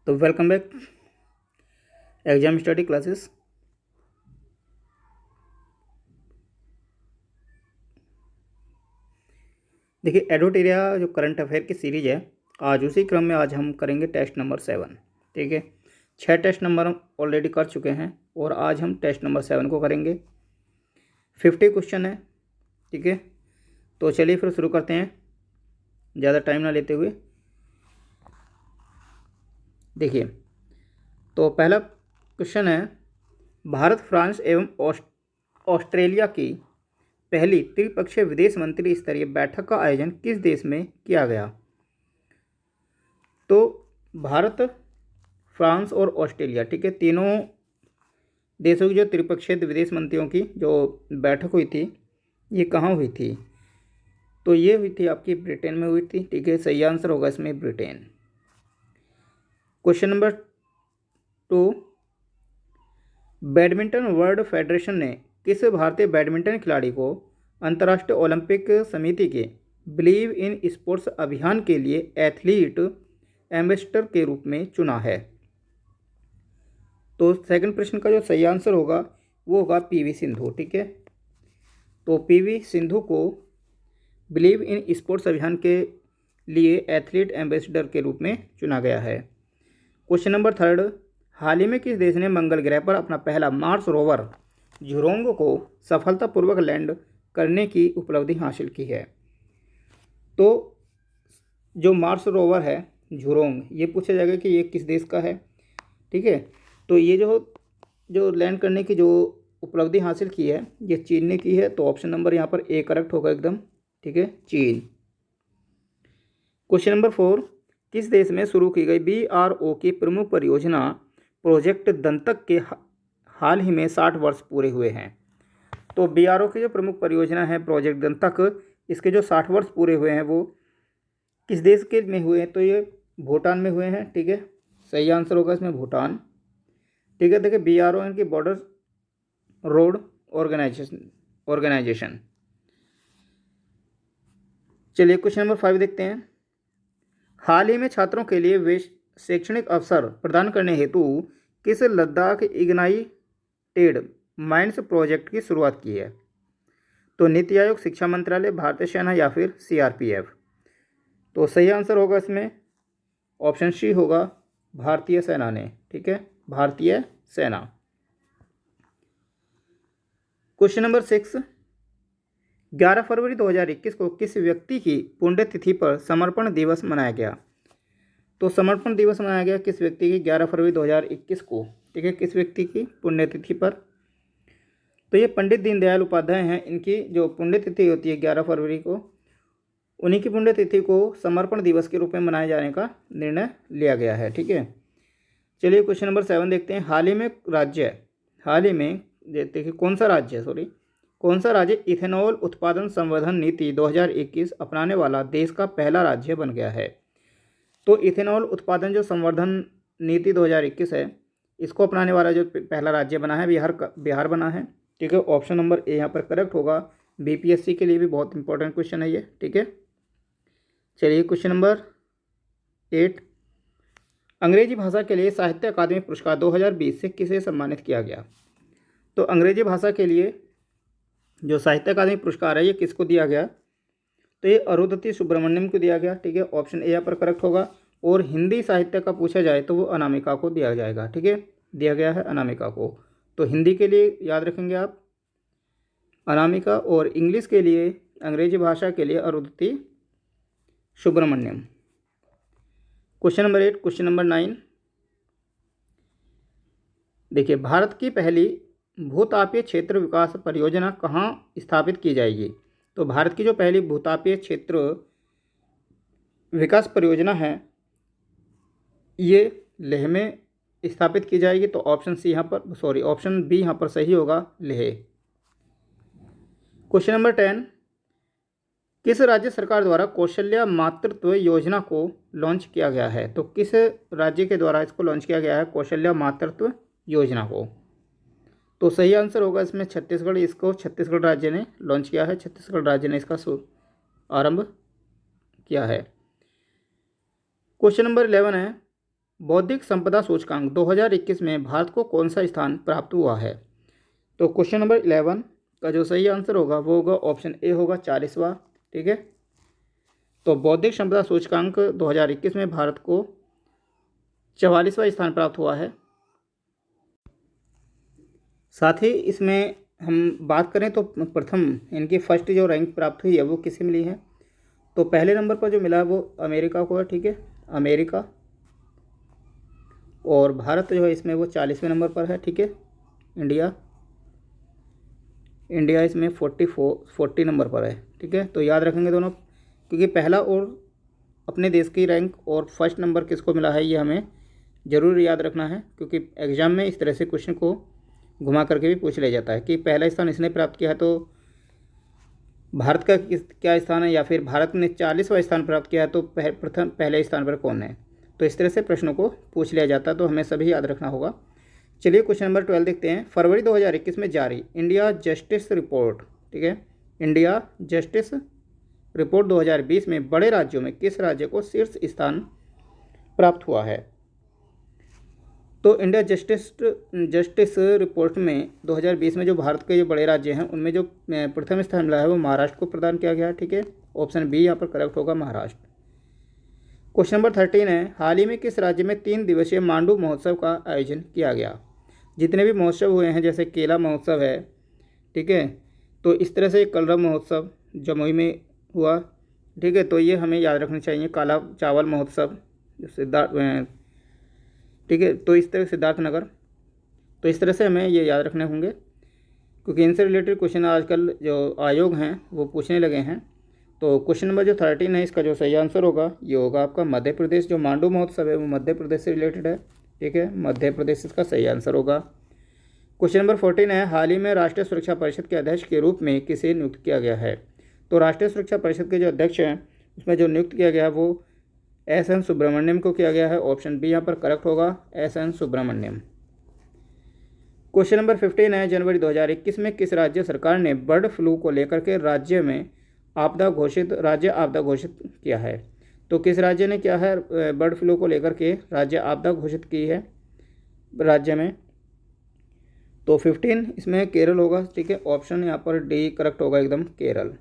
तो welcome back exam study classes. देखिए एडोटेरिया जो करंट अफेयर की सीरीज है, आज उसी क्रम में आज हम करेंगे टेस्ट नंबर 7। ठीक है, 6 टेस्ट नंबर हम ऑलरेडी कर चुके हैं और आज हम टेस्ट नंबर 7 को करेंगे। 50 क्वेश्चन है। ठीक है, तो चलिए फिर शुरू करते हैं ज़्यादा टाइम ना लेते हुए। देखिए, तो पहला क्वेश्चन है, भारत, फ्रांस एवं ऑस्ट्रेलिया की पहली त्रिपक्षीय विदेश मंत्री स्तरीय बैठक का आयोजन किस देश में किया गया? तो भारत, फ्रांस और ऑस्ट्रेलिया, ठीक है, तीनों देशों की जो त्रिपक्षीय विदेश मंत्रियों की जो बैठक हुई थी, ये कहाँ हुई थी? तो ये हुई थी आपकी ब्रिटेन में हुई थी। ठीक है, सही आंसर होगा इसमें Britain. Question number 2, badminton world federation ने किस भारतीय बैडमिंटन खिलाड़ी को अंतर्राष्ट्रीय ओलंपिक समिति के बिलीव इन स्पोर्ट्स अभियान के लिए एथलीट एम्बेसडर के रूप में चुना है? तो सेकंड प्रश्न का जो सही आंसर होगा वो होगा पीवी सिंधु। ठीक है, तो पीवी सिंधु को बिलीव इन स्पोर्ट्स अभियान के लिए एथलीट एम्बेसडर के रूप में चुना गया है। क्वेश्चन नंबर 3, हाल ही में किस देश ने मंगल ग्रह पर अपना पहला मार्स रोवर झुरोंग को सफलतापूर्वक लैंड करने की उपलब्धि हासिल की है? तो जो मार्स रोवर है झुरोंग, ये पूछा जाएगा कि ये किस देश का है। ठीक है, तो ये जो लैंड करने की जो उपलब्धि हासिल की है, ये चीन ने की है। तो ऑप्शन नंबर यहाँ पर ए करेक्ट होगा एकदम। ठीक है, चीन। क्वेश्चन नंबर 4, किस देश में शुरू की गई BRO की प्रमुख परियोजना प्रोजेक्ट दंतक के हाल ही में 60 वर्ष पूरे हुए हैं? तो BRO की जो प्रमुख परियोजना है प्रोजेक्ट दंतक, इसके जो 60 वर्ष पूरे हुए हैं वो किस देश के में हुए हैं? तो ये भूटान में हुए हैं। ठीक है, सही आंसर होगा इसमें भूटान। ठीक है, देखिए BRO इनकी बॉर्डर रोड ऑर्गेनाइजेशन। चलिए क्वेश्चन नंबर 5 देखते हैं, हाल ही में छात्रों के लिए शैक्षणिक अवसर प्रदान करने हेतु किस लद्दाख इग्नाइटेड माइंड्स प्रोजेक्ट की शुरुआत की है? तो नीति आयोग, शिक्षा मंत्रालय, भारतीय सेना या फिर CRPF? तो सही आंसर होगा इसमें ऑप्शन सी होगा, भारतीय सेना ने। ठीक है, भारतीय सेना। क्वेश्चन नंबर 6, 11 फरवरी 2021 को किस व्यक्ति की पुण्यतिथि पर समर्पण दिवस मनाया गया? तो समर्पण दिवस मनाया गया किस व्यक्ति की 11 फरवरी 2021 को? ठीक है, किस व्यक्ति की पुण्यतिथि पर? तो ये पंडित दीनदयाल उपाध्याय हैं। इनकी जो पुण्यतिथि होती है 11 फरवरी को, उन्हीं की पुण्यतिथि को समर्पण दिवस के रूप में मनाए जाने का निर्णय लिया गया है। ठीक है, चलिए क्वेश्चन नंबर 7 देखते हैं, हाल ही में देखिए कौन सा राज्य इथेनॉल उत्पादन संवर्धन नीति 2021 अपनाने वाला देश का पहला राज्य बन गया है? तो इथेनॉल उत्पादन जो संवर्धन नीति 2021 है, इसको अपनाने वाला जो पहला राज्य बना है बिहार बना है। ठीक है, ऑप्शन नंबर ए यहाँ पर करेक्ट होगा। BPSC के लिए भी बहुत इंपॉर्टेंट क्वेश्चन है ये। ठीक है, चलिए क्वेश्चन नंबर 8, अंग्रेजी भाषा के लिए साहित्य अकादमी पुरस्कार 2020 से किसे सम्मानित किया गया? तो अंग्रेजी भाषा के लिए जो साहित्य अकादमी पुरस्कार है ये किसको दिया गया? तो ये अरुंधति सुब्रमण्यम को दिया गया। ठीक है, ऑप्शन ए यहाँ पर करेक्ट होगा। और हिंदी साहित्य का पूछा जाए तो वो अनामिका को दिया जाएगा। ठीक है, दिया गया है अनामिका को। तो हिंदी के लिए याद रखेंगे आप अनामिका, और इंग्लिश के लिए, अंग्रेजी भाषा के लिए Arundhati Subramaniam. Question number 8, question number 9, देखिए भारत की पहली भूतापीय क्षेत्र विकास परियोजना कहाँ स्थापित की जाएगी? तो भारत की जो पहली भूतापीय क्षेत्र विकास परियोजना है ये लेह में स्थापित की जाएगी। तो ऑप्शन बी यहाँ पर सही होगा, लेह। क्वेश्चन नंबर 10, किस राज्य सरकार द्वारा कौशल्या मातृत्व योजना को लॉन्च किया गया है? तो किस राज्य के द्वारा इसको लॉन्च किया गया है कौशल्या मातृत्व योजना को? तो सही आंसर होगा इसमें छत्तीसगढ़। इसको छत्तीसगढ़ राज्य ने लॉन्च किया है, छत्तीसगढ़ राज्य ने इसका आरंभ किया है। क्वेश्चन नंबर 11 है, बौद्धिक संपदा सूचकांक 2021 में भारत को कौन सा स्थान प्राप्त हुआ है? तो क्वेश्चन नंबर 11 का जो सही आंसर होगा वो होगा ऑप्शन ए होगा 40वां। ठीक है, तो बौद्धिक संपदा सूचकांक 2021 में भारत को 44वां स्थान प्राप्त हुआ है। साथ ही इसमें हम बात करें तो प्रथम इनकी फर्स्ट जो रैंक प्राप्त हुई है वो किसे मिली है? तो पहले नंबर पर जो मिला है वो अमेरिका को है। ठीक है, अमेरिका, और भारत जो है इसमें वो 40वें नंबर पर है। ठीक है, इंडिया इसमें 40 नंबर पर है। ठीक है, तो याद रखेंगे दोनों, क्योंकि पहला और अपने देश की रैंक और फर्स्ट नंबर किसको मिला है ये हमें ज़रूर याद रखना है, क्योंकि एग्ज़ाम में इस तरह से क्वेश्चन को घुमा करके भी पूछ लिया जाता है कि पहला स्थान इसने प्राप्त किया है तो भारत का क्या स्थान है, या फिर भारत ने 40वां स्थान प्राप्त किया है तो प्रथम पहले स्थान पर कौन है। तो इस तरह से प्रश्नों को पूछ लिया जाता है, तो हमें सभी याद रखना होगा। चलिए क्वेश्चन नंबर 12 देखते हैं। फरवरी 2021 में जारी इंडिया जस्टिस रिपोर्ट, ठीक है, इंडिया जस्टिस रिपोर्ट 2020 में बड़े राज्यों में किस राज्य को शीर्ष स्थान प्राप्त हुआ है? तो इंडिया जस्टिस रिपोर्ट में 2020 में जो भारत के जो बड़े राज्य हैं उनमें जो प्रथम स्थान मिला है वो महाराष्ट्र को प्रदान किया गया है। ठीक है, ऑप्शन बी यहाँ पर करेक्ट होगा, महाराष्ट्र। क्वेश्चन नंबर 13 है, हाल ही में किस राज्य में 3 दिवसीय मांडू महोत्सव का आयोजन किया गया? जितने भी महोत्सव हुए हैं, जैसे केला महोत्सव है, ठीक है, तो इस तरह से कलरव महोत्सव जमुई में हुआ। ठीक है, तो ये हमें याद रखना चाहिए। काला चावल महोत्सव सिद्धार्थ, ठीक है, तो इस तरह सिद्धार्थनगर, तो इस तरह से हमें ये याद रखने होंगे, क्योंकि इनसे रिलेटेड क्वेश्चन आजकल जो आयोग हैं वो पूछने लगे हैं। तो क्वेश्चन नंबर जो 13 है इसका जो सही आंसर होगा ये होगा आपका मध्य प्रदेश। जो मांडू महोत्सव है वो मध्य प्रदेश से रिलेटेड है। ठीक है, मध्य प्रदेश इसका सही आंसर होगा। क्वेश्चन नंबर 14 है, हाल ही में राष्ट्रीय सुरक्षा परिषद के अध्यक्ष के रूप में किसे नियुक्त किया गया है? तो राष्ट्रीय सुरक्षा परिषद के जो अध्यक्ष हैं उसमें जो नियुक्त किया गया है वो एस.एन. सुब्रमण्यम को किया गया है। ऑप्शन बी यहाँ पर करेक्ट होगा, एस.एन. सुब्रमण्यम। क्वेश्चन नंबर 15 है, जनवरी 2021 में किस राज्य सरकार ने बर्ड फ्लू को लेकर के राज्य आपदा घोषित किया है? तो किस राज्य ने क्या है बर्ड फ्लू को लेकर के राज्य आपदा घोषित की है राज्य में? तो 15 इसमें केरल होगा। ठीक है, ऑप्शन यहाँ पर डी करेक्ट होगा एकदम, केरल।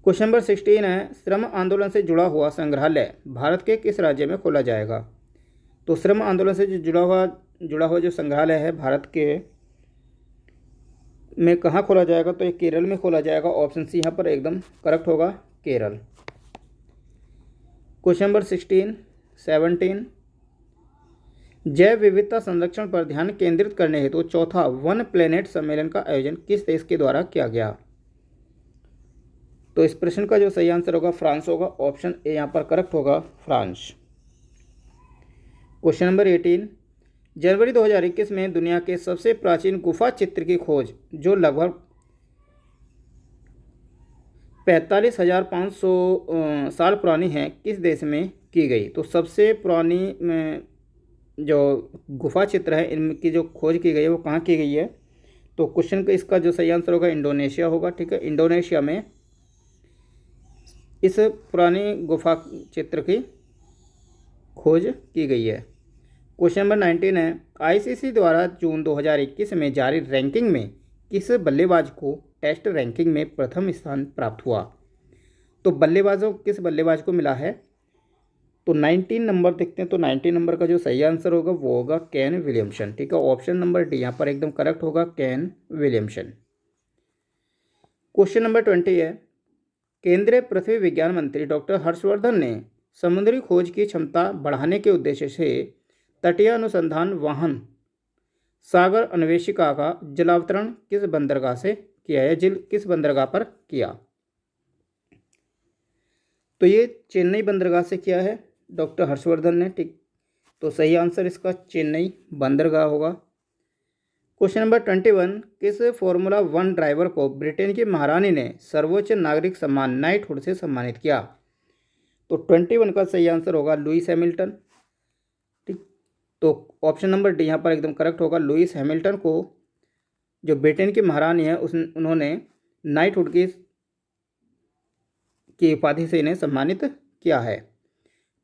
क्वेश्चन नंबर 16 है, श्रम आंदोलन से जुड़ा हुआ संग्रहालय भारत के किस राज्य में खोला जाएगा? तो श्रम आंदोलन से जो जुड़ा हुआ जो संग्रहालय है भारत के में कहाँ खोला जाएगा? तो ये केरल में खोला जाएगा। ऑप्शन सी यहाँ पर एकदम करेक्ट होगा, केरल। क्वेश्चन नंबर 17 जैव विविधता संरक्षण पर ध्यान केंद्रित करने हेतु चौथा वन प्लेनेट सम्मेलन का आयोजन किस देश के द्वारा किया गया? तो इस प्रश्न का जो सही आंसर होगा फ्रांस होगा। ऑप्शन ए यहाँ पर करेक्ट होगा, फ्रांस। क्वेश्चन नंबर 18 जनवरी 2021 में दुनिया के सबसे प्राचीन गुफा चित्र की खोज जो लगभग 45,500 साल पुरानी है किस देश में की गई? तो सबसे पुरानी जो गुफा चित्र है इनकी जो खोज की गई है वो कहाँ की गई है? तो क्वेश्चन का इसका जो सही आंसर होगा इंडोनेशिया होगा। ठीक है, इंडोनेशिया में इस पुरानी गुफा चित्र की खोज की गई है। क्वेश्चन नंबर 19 है, आईसीसी द्वारा जून 2021 में जारी रैंकिंग में किस बल्लेबाज को टेस्ट रैंकिंग में प्रथम स्थान प्राप्त हुआ? तो किस बल्लेबाज को मिला है? तो 19 नंबर देखते हैं। तो 19 नंबर का जो सही आंसर होगा वो होगा केन विलियमसन। ठीक है, ऑप्शन नंबर डी यहाँ पर एकदम करेक्ट होगा, केन विलियमसन। क्वेश्चन नंबर 20 है, केंद्रीय पृथ्वी विज्ञान मंत्री डॉक्टर हर्षवर्धन ने समुद्री खोज की क्षमता बढ़ाने के उद्देश्य से तटीय अनुसंधान वाहन सागर अन्वेषिका का जलावतरण किस बंदरगाह से किया है? किस बंदरगाह पर किया? तो ये चेन्नई बंदरगाह से किया है डॉक्टर हर्षवर्धन ने। ठीक, तो सही आंसर इसका चेन्नई बंदरगाह होगा। क्वेश्चन नंबर 21 किस फॉर्मूला 1 ड्राइवर को ब्रिटेन की महारानी ने सर्वोच्च नागरिक सम्मान नाइटहुड से सम्मानित किया? तो 21 का सही आंसर होगा लुइस हैमिल्टन। ठीक, तो ऑप्शन नंबर डी यहाँ पर एकदम करेक्ट होगा, लुइस हैमिल्टन को जो ब्रिटेन की महारानी है उन्होंने नाइटहुड की उपाधि से इन्हें सम्मानित किया है।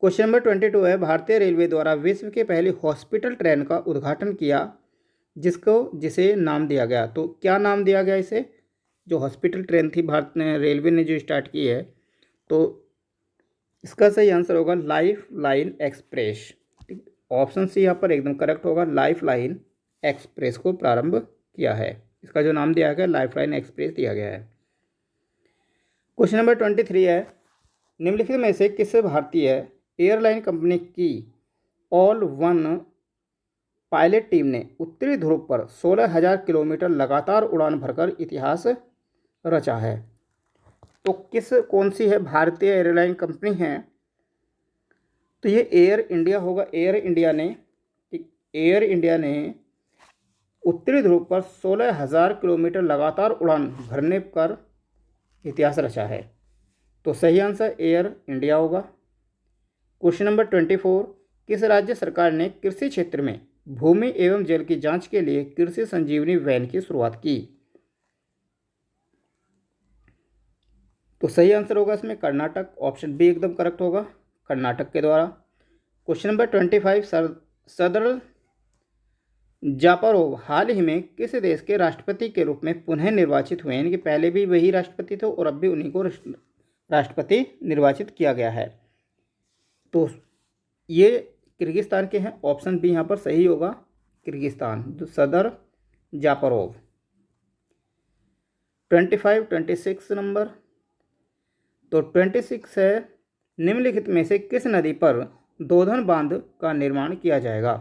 क्वेश्चन नंबर 22 है, भारतीय रेलवे द्वारा विश्व की पहली हॉस्पिटल ट्रेन का उद्घाटन किया जिसे नाम दिया गया। तो क्या नाम दिया गया इसे? जो हॉस्पिटल ट्रेन थी भारत ने रेलवे ने जो स्टार्ट की है, तो इसका सही आंसर होगा lifeline express. Option C यहाँ पर एकदम करेक्ट होगा, लाइफ लाइन एक्सप्रेस को प्रारंभ किया है। इसका जो नाम दिया गया लाइफ लाइन एक्सप्रेस दिया गया है। क्वेश्चन नंबर 23 है, निम्नलिखित में से किस भारतीय एयरलाइन कंपनी की ऑल वन पायलट टीम ने उत्तरी ध्रुव पर 16,000 किलोमीटर लगातार उड़ान भरकर इतिहास रचा है? तो कौन सी है भारतीय एयरलाइन कंपनी है? तो ये एयर इंडिया होगा। एयर इंडिया ने उत्तरी ध्रुव पर 16,000 किलोमीटर लगातार उड़ान भरने पर इतिहास रचा है। तो सही आंसर एयर इंडिया होगा। क्वेश्चन नंबर 24, किस राज्य सरकार ने कृषि क्षेत्र में भूमि एवं जल की जांच के लिए कृषि संजीवनी वैन की शुरुआत की? तो सही आंसर होगा इसमें कर्नाटक। ऑप्शन बी एकदम करेक्ट होगा, कर्नाटक के द्वारा। क्वेश्चन नंबर 25, सरदार जापारोव हाल ही में किस देश के राष्ट्रपति के रूप में पुनः निर्वाचित हुए? इनके पहले भी वही राष्ट्रपति थे और अब भी उन्हीं को राष्ट्रपति निर्वाचित किया गया है। तो ये किर्गिस्तान के हैं। ऑप्शन बी यहाँ पर सही होगा, किर्गिस्तान, सरदार जापारोव। 25, 26 नंबर। तो 26 है, निम्नलिखित में से किस नदी पर दोधन बांध का निर्माण किया जाएगा?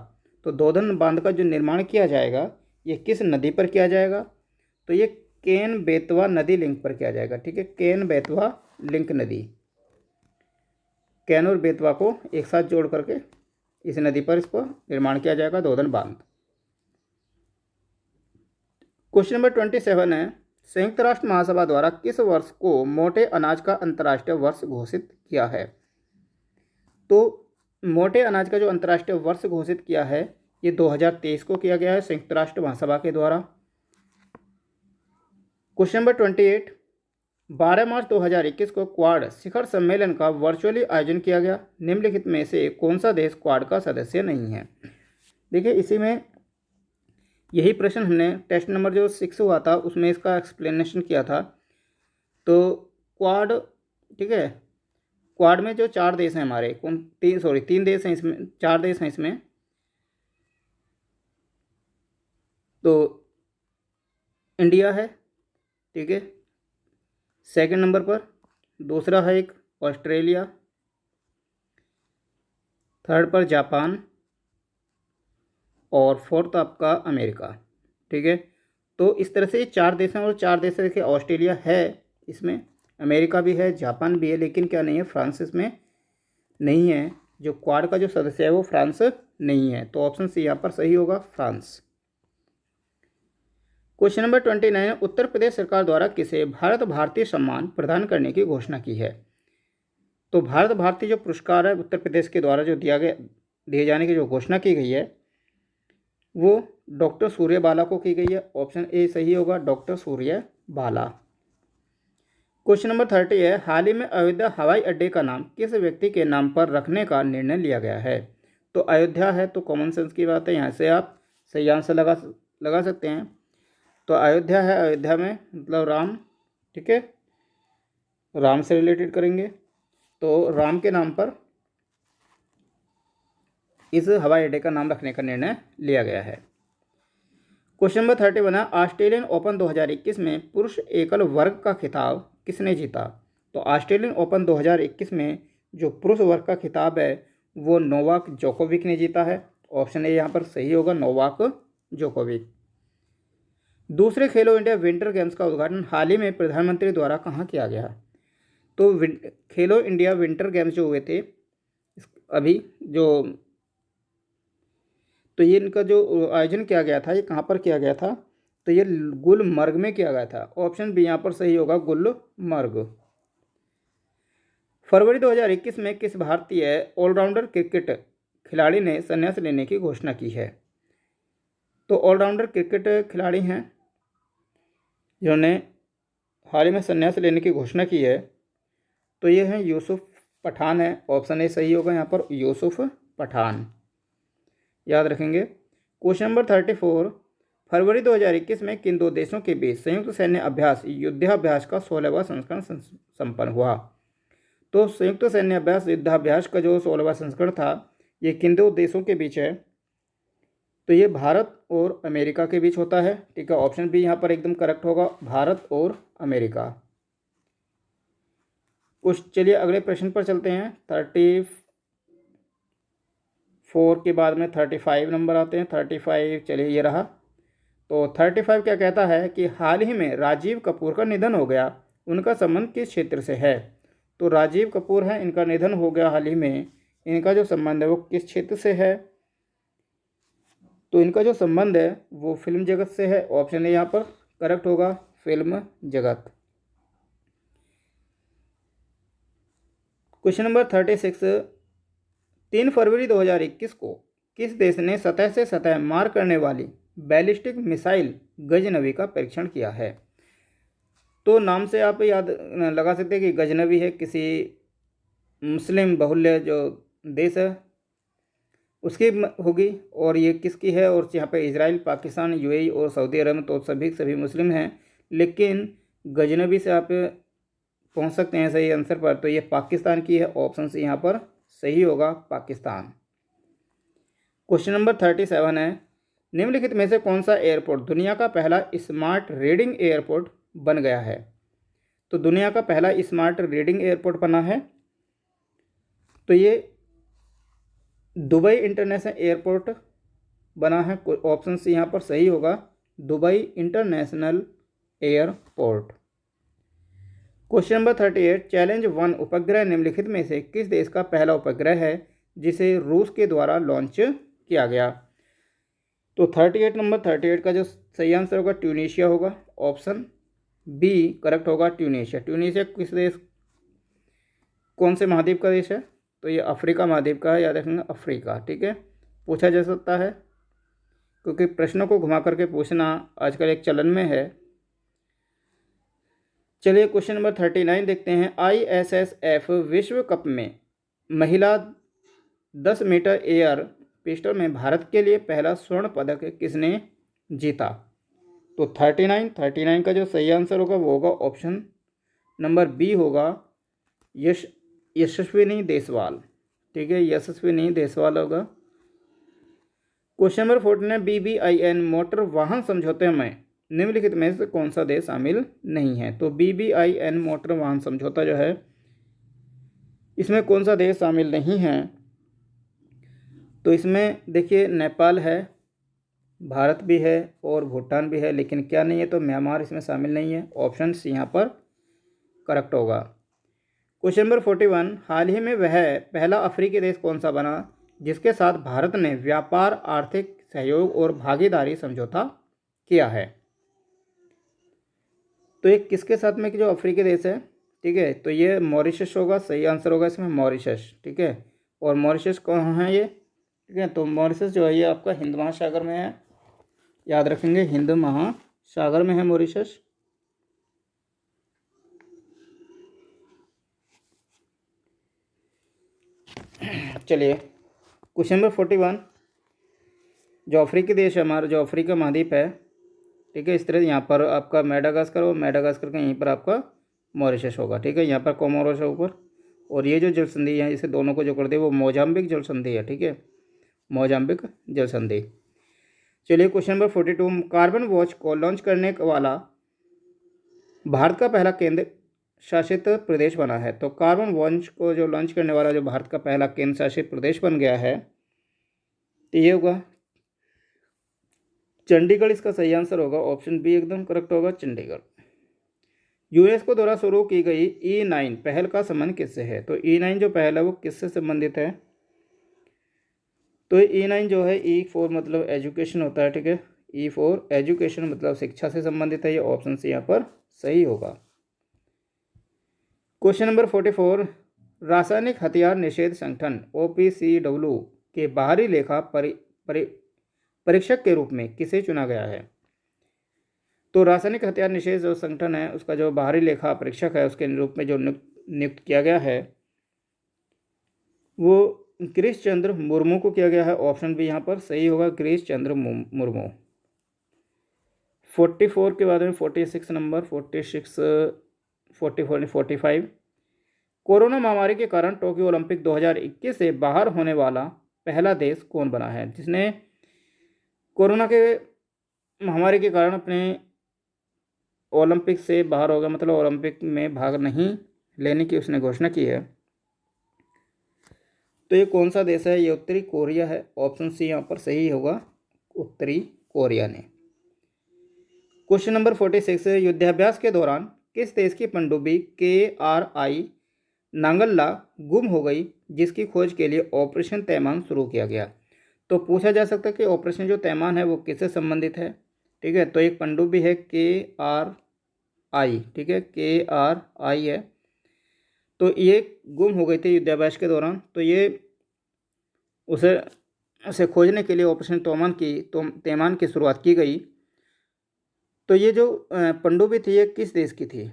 तो दोधन बांध का जो निर्माण किया जाएगा ये किस नदी पर किया जाएगा? तो ये केन बेतवा नदी लिंक पर किया जाएगा। ठीक है, केन बेतवा लिंक नदी, कैन और बेतवा को एक साथ जोड़ करके इस नदी पर इसको निर्माण किया जाएगा, दोधन बांध। क्वेश्चन नंबर 27 है, संयुक्त राष्ट्र महासभा द्वारा किस वर्ष को मोटे अनाज का अंतर्राष्ट्रीय वर्ष घोषित किया है? तो मोटे अनाज का जो अंतर्राष्ट्रीय वर्ष घोषित किया है ये 2023 को किया गया है संयुक्त राष्ट्र महासभा के द्वारा। क्वेश्चन नंबर 28, 12 मार्च 2021 को क्वाड शिखर सम्मेलन का वर्चुअली आयोजन किया गया। निम्नलिखित में से कौन सा देश क्वाड का सदस्य नहीं है? देखिए, इसी में यही प्रश्न हमने टेस्ट नंबर जो 6 हुआ था उसमें इसका एक्सप्लेनेशन किया था। तो क्वाड, ठीक है, क्वाड में जो 4 देश हैं हमारे, 3 देश हैं इसमें, 4 देश हैं इसमें। तो इंडिया है, ठीक है, सेकंड नंबर पर। दूसरा है एक ऑस्ट्रेलिया, थर्ड पर जापान और फोर्थ आपका अमेरिका। ठीक है, तो इस तरह से ये 4 देश हैं और 4 देश से देखिए ऑस्ट्रेलिया है इसमें, अमेरिका भी है, जापान भी है, लेकिन क्या नहीं है, फ्रांस इसमें नहीं है। जो क्वाड का जो सदस्य है वो फ्रांस नहीं है। तो ऑप्शन सी यहाँ पर सही होगा, France. Question number 29, Uttar Pradesh सरकार द्वारा किसे भारत भारती सम्मान प्रदान करने की घोषणा की है? तो भारत भारती जो पुरस्कार है उत्तर प्रदेश के द्वारा जो दिए जाने की जो घोषणा की गई है वो डॉक्टर सूर्यबाला को की गई है। ऑप्शन ए सही होगा, डॉक्टर सूर्यबाला। क्वेश्चन नंबर 30 है, हाल ही में अयोध्या हवाई अड्डे का नाम किस व्यक्ति के नाम पर रखने का निर्णय लिया गया है? तो अयोध्या है तो कॉमन सेंस की बात है, यहाँ से आप सही आंसर लगा सकते हैं। तो अयोध्या है, अयोध्या में मतलब राम, ठीक है, राम से रिलेटेड करेंगे तो राम के नाम पर इस हवाई अड्डे का नाम रखने का निर्णय लिया गया है। क्वेश्चन नंबर 31, ऑस्ट्रेलियन ओपन 2021 में पुरुष एकल वर्ग का खिताब किसने जीता? तो ऑस्ट्रेलियन ओपन 2021 में जो पुरुष वर्ग का खिताब है वो नोवाक जोकोविक ने जीता है। ऑप्शन ए यहाँ पर सही होगा, नोवाक जोकोविक। दूसरे खेलो इंडिया विंटर गेम्स का उद्घाटन हाल ही में प्रधानमंत्री द्वारा कहाँ किया गया? तो खेलो इंडिया विंटर गेम्स जो हुए थे अभी तो ये इनका जो आयोजन किया गया था ये कहाँ पर किया गया था? तो ये गुलमर्ग में किया गया था। ऑप्शन बी यहाँ पर सही होगा, गुलमर्ग। फरवरी 2021 में किस भारतीय ऑलराउंडर क्रिकेट खिलाड़ी ने संन्यास लेने की घोषणा की है? तो ऑलराउंडर क्रिकेट खिलाड़ी हैं जिन्होंने हाल ही में संन्यास लेने की घोषणा की है, तो ये हैं यूसुफ पठान है, ऑप्शन ए सही होगा यहाँ पर, यूसुफ पठान, याद रखेंगे। क्वेश्चन नंबर 34, फरवरी 2021 में किन दो देशों के बीच संयुक्त सैन्य अभ्यास युद्धाभ्यास का 16वां संस्करण संपन्न हुआ? तो संयुक्त सैन्य अभ्यास युद्धाभ्यास का जो 16वां संस्करण था ये किन दो देशों के बीच है? तो ये भारत और अमेरिका के बीच होता है, ठीक है। ऑप्शन बी यहाँ पर एकदम करेक्ट होगा, भारत और अमेरिका। कुछ चलिए अगले प्रश्न पर चलते हैं। 34 के बाद में 35 नंबर आते हैं। 35 चलिए ये रहा। तो 35 क्या कहता है कि हाल ही में राजीव कपूर का निधन हो गया, उनका संबंध किस क्षेत्र से है? तो राजीव कपूर है, इनका निधन हो गया हाल ही में, इनका जो संबंध है वो किस क्षेत्र से है? तो इनका जो संबंध है वो फिल्म जगत से है। ऑप्शन है यहाँ पर करेक्ट होगा, फिल्म जगत। क्वेश्चन नंबर 36, 3 फरवरी 2021 को किस देश ने सतह से सतह मार करने वाली बैलिस्टिक मिसाइल गजनवी का परीक्षण किया है? तो नाम से आप याद लगा सकते हैं कि गजनवी है किसी मुस्लिम बहुल्य जो देश है उसकी होगी, और ये किसकी है? और यहाँ पे इजराइल, पाकिस्तान, यूएई और सऊदी अरब, तो सभी मुस्लिम हैं, लेकिन गजनवी से आप पहुँच सकते हैं सही आंसर पर। तो ये पाकिस्तान की है, ऑप्शन सी यहाँ पर सही होगा, पाकिस्तान। क्वेश्चन नंबर 37 है, निम्नलिखित में से कौन सा एयरपोर्ट दुनिया का पहला स्मार्ट रीडिंग एयरपोर्ट बन गया है? तो दुनिया का पहला स्मार्ट रीडिंग एयरपोर्ट बना है, तो ये दुबई इंटरनेशनल एयरपोर्ट बना है। ऑप्शन सी यहाँ पर सही होगा, Dubai international airport. Question number 38, challenge 1 उपग्रह निम्नलिखित में से किस देश का पहला उपग्रह है जिसे रूस के द्वारा लॉन्च किया गया? तो 38 नंबर 38 का जो सही आंसर होगा ट्यूनीशिया होगा, ऑप्शन बी करेक्ट होगा, ट्यूनीशिया। ट्यूनीशिया किस देश, कौन से महाद्वीप का देश है? तो ये अफ्रीका महाद्वीप का है, याद रखेंगे अफ्रीका, ठीक है। पूछा जा सकता है क्योंकि प्रश्नों को घुमा करके पूछना आजकल एक चलन में है। चलिए क्वेश्चन नंबर 39 देखते हैं। ISSF विश्व कप में महिला 10 मीटर एयर पिस्टल में भारत के लिए पहला स्वर्ण पदक किसने जीता? तो 39 का जो सही आंसर होगा वो होगा ऑप्शन नंबर बी होगा, यशस्विनी देसवाल, ठीक है, यशस्विनी देसवाल होगा। क्वेश्चन नंबर 14 है, BBIN मोटर वाहन समझौते में निम्नलिखित में से कौन सा देश शामिल नहीं है? तो BBIN मोटर वाहन समझौता जो है इसमें कौन सा देश शामिल नहीं है? तो इसमें देखिए नेपाल है, भारत भी है और भूटान भी है, लेकिन क्या नहीं है? तो म्यांमार इसमें शामिल नहीं है। ऑप्शन सी यहाँ पर करेक्ट होगा। क्वेश्चन नंबर 41, हाल ही में वह पहला अफ्रीकी देश कौन सा बना जिसके साथ भारत ने व्यापार, आर्थिक सहयोग और भागीदारी समझौता किया है? तो ये किसके साथ में कि जो अफ्रीकी देश है, ठीक है, तो ये मॉरिशस होगा, सही आंसर होगा इसमें मॉरिशस, ठीक है। और मॉरिशस कहाँ है ये? ठीक है, तो मॉरिशस जो है ये आपका हिंद महासागर में है, याद रखेंगे हिंद महासागर में है मॉरिशस। चलिए क्वेश्चन नंबर 41, जो अफ्रीकी देश है हमारा, जो अफ्रीका महाद्वीप है, ठीक है, इस तरह यहाँ पर आपका मेडागास्कर और मेडागास्कर का यहीं पर आपका मॉरिशस होगा, ठीक है। यहाँ पर कोमोरोस है ऊपर, और ये जो जल संधि है इसे दोनों को जो कर दे वो मोजाम्बिक जल संधि है, ठीक है, मोजाम्बिक जल संधि। चलिए क्वेश्चन नंबर 42, कार्बन वॉच को लॉन्च करने वाला भारत का पहला केंद्र शासित प्रदेश बना है? तो कार्बन वॉच को जो लॉन्च करने वाला जो भारत का पहला केंद्र शासित प्रदेश बन गया है तो ये होगा चंडीगढ़, इसका सही आंसर होगा, ऑप्शन बी एकदम करेक्ट होगा, चंडीगढ़। यूनेस्को द्वारा शुरू की गई E9 पहल का संबंध किससे है? तो E9 जो पहल है वो किससे संबंधित है? तो E9 जो है E फॉर मतलब एजुकेशन होता है, ठीक है, E फॉर एजुकेशन मतलब शिक्षा से संबंधित है, ये ऑप्शन से यहाँ पर सही होगा। क्वेश्चन नंबर 44, रासायनिक हथियार निषेध संगठन OPCW के बाहरी लेखा परीक्षक के रूप में किसे चुना गया है? तो रासायनिक हथियार निषेध जो संगठन है उसका जो बाहरी लेखा परीक्षक है उसके रूप में जो नियुक्त किया गया है वो गिरीश चंद्र मुर्मू को किया गया है। ऑप्शन बी यहाँ पर सही होगा, गिरीश चंद्र मुर्मू। 44 के बाद में 46 नंबर, 46, 44, 45। कोरोना महामारी के कारण टोक्यो ओलंपिक 2021 से बाहर होने वाला पहला देश कौन बना है? जिसने कोरोना के महामारी के कारण अपने ओलंपिक से बाहर हो गया, मतलब ओलंपिक में भाग नहीं लेने की उसने घोषणा की है। तो ये कौन सा देश है? ये उत्तरी कोरिया है। ऑप्शन सी यहाँ पर सही होगा, उत्तरी कोरिया ने। क्वेश्चन नंबर 46, युद्धाभ्यास के दौरान किस देश की पनडुब्बी KRI नांगल्ला गुम हो गई, जिसकी खोज के लिए ऑपरेशन तैमान शुरू किया गया? तो पूछा जा सकता है कि ऑपरेशन जो तैमान है वो किससे संबंधित है। ठीक है, तो एक पनडुब्बी है KRI, ठीक है, KRI है। तो ये गुम हो गई थी युद्धाभ्यास के दौरान, तो ये उसे खोजने के लिए ऑपरेशन तैमान की शुरुआत की गई। तो ये जो पनडुब्बी थी ये किस देश की थी?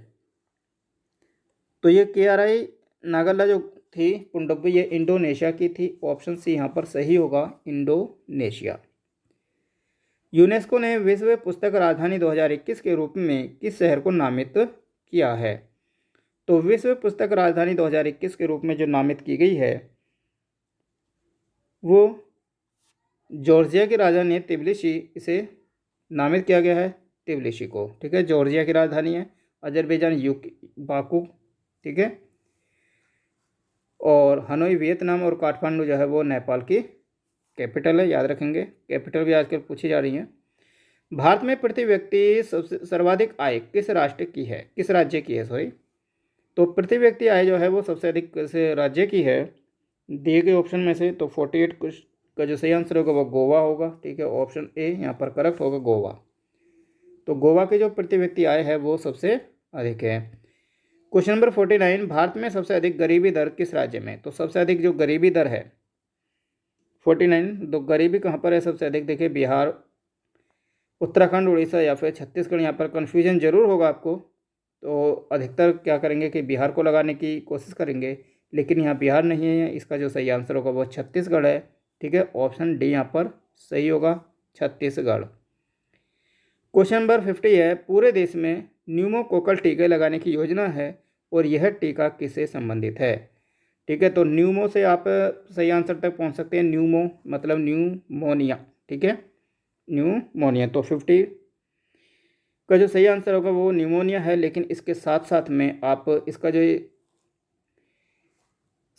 तो ये KRI नागल्ला जो थी पनडुब्बी, ये इंडोनेशिया की थी। ऑप्शन सी यहाँ पर सही होगा, इंडोनेशिया। यूनेस्को ने विश्व पुस्तक राजधानी 2021 के रूप में किस शहर को नामित किया है? तो विश्व पुस्तक राजधानी 2021 के रूप में जो नामित की गई है वो जॉर्जिया के राजा ने तिबिलिसी इसे नामित किया गया है, तिबिलिसी को। ठीक है, जॉर्जिया की राजधानी है। अजरबैजान बाकू, ठीक है, और हनोई वियतनाम, और काठमांडू जो है वो नेपाल की कैपिटल है, याद रखेंगे। कैपिटल भी आजकल पूछी जा रही हैं। भारत में प्रति व्यक्ति सबसे सर्वाधिक आय किस राज्य की है, सॉरी। तो प्रति व्यक्ति आय जो है वो सबसे अधिक किस राज्य की है दिए गए ऑप्शन में से? तो 48 का जो सही आंसर होगा वो गोवा होगा। ठीक है, ऑप्शन ए यहाँ पर करेक्ट होगा, गोवा। तो गोवा की जो प्रति व्यक्ति आय है वो सबसे अधिक है। क्वेश्चन नंबर 49, भारत में सबसे अधिक गरीबी दर किस राज्य में? तो सबसे अधिक जो गरीबी दर है 49, तो गरीबी कहाँ पर है सबसे अधिक? देखिए, बिहार, उत्तराखंड, उड़ीसा या फिर छत्तीसगढ़। यहाँ पर कन्फ्यूजन जरूर होगा आपको, तो अधिकतर क्या करेंगे कि बिहार को लगाने की कोशिश करेंगे, लेकिन यहाँ बिहार नहीं है। इसका जो सही आंसर होगा वो छत्तीसगढ़ है। ठीक है, ऑप्शन डी यहाँ पर सही होगा, छत्तीसगढ़। क्वेश्चन नंबर 50 है, पूरे देश में न्यूमोकोकल टीके लगाने की योजना है और यह टीका किससे संबंधित है? ठीक है, तो न्यूमो से आप सही आंसर तक पहुंच सकते हैं। न्यूमो मतलब न्यूमोनिया, ठीक है, न्यूमोनिया। तो 50 का जो सही आंसर होगा वो न्यूमोनिया है, लेकिन इसके साथ साथ में आप इसका जो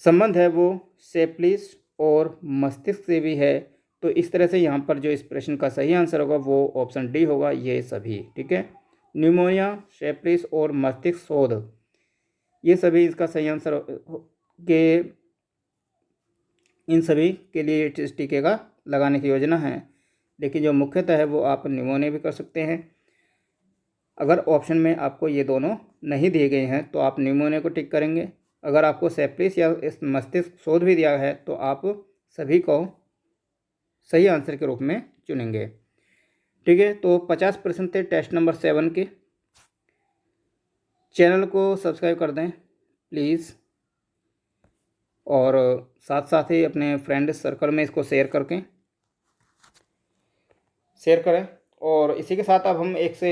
संबंध है वो सेप्लिस और मस्तिष्क से भी है। तो इस तरह से यहाँ पर जो इस प्रश्न का सही आंसर होगा वो ऑप्शन डी होगा, ये सभी। ठीक है, न्यूमोनिया, सेप्लिस और मस्तिष्क शोध, ये सभी इसका सही आंसर के इन सभी के लिए इस टीके का लगाने की योजना है। लेकिन जो मुख्यतः है वो आप न्यूमोनिया भी कर सकते हैं। अगर ऑप्शन में आपको ये दोनों नहीं दिए गए हैं तो आप न्यूमोनिया को टिक करेंगे। अगर आपको सेप्लिस या मस्तिष्क शोध भी दिया है तो आप सभी को सही आंसर के रूप में चुनेंगे। ठीक है, तो 50% थे टेस्ट नंबर 7 के। चैनल को सब्सक्राइब कर दें प्लीज़, और साथ साथ ही अपने फ्रेंड सर्कल में इसको शेयर करें। और इसी के साथ अब हम 1 से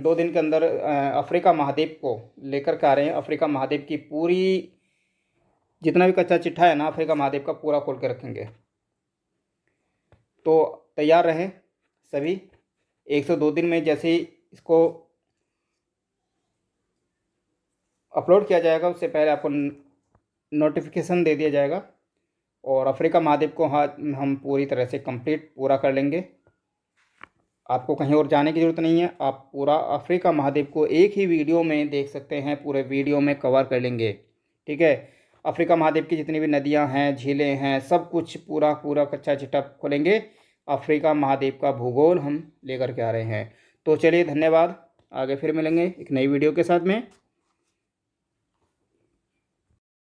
2 दिन के अंदर अफ्रीका महाद्वीप को लेकर के आ रहे हैं। अफ्रीका महाद्वीप की पूरी जितना भी कच्चा चिट्ठा है ना अफ्रीका महाद्वीप का पूरा खोल के रखेंगे। तो तैयार रहें सभी। 1 से 2 दिन में जैसे ही इसको अपलोड किया जाएगा उससे पहले आपको नोटिफिकेशन दे दिया जाएगा, और अफ्रीका महाद्वीप को हम पूरी तरह से कंप्लीट पूरा कर लेंगे। आपको कहीं और जाने की ज़रूरत नहीं है, आप पूरा अफ्रीका महाद्वीप को एक ही वीडियो में देख सकते हैं, पूरे वीडियो में कवर कर लेंगे। ठीक है, अफ्रीका महाद्वीप की जितनी भी नदियां हैं, झीलें हैं, सब कुछ पूरा कच्चा चिट्ठा खोलेंगे। अफ्रीका महाद्वीप का भूगोल हम लेकर के आ रहे हैं। तो चलिए, धन्यवाद। आगे फिर मिलेंगे एक नई वीडियो के साथ में।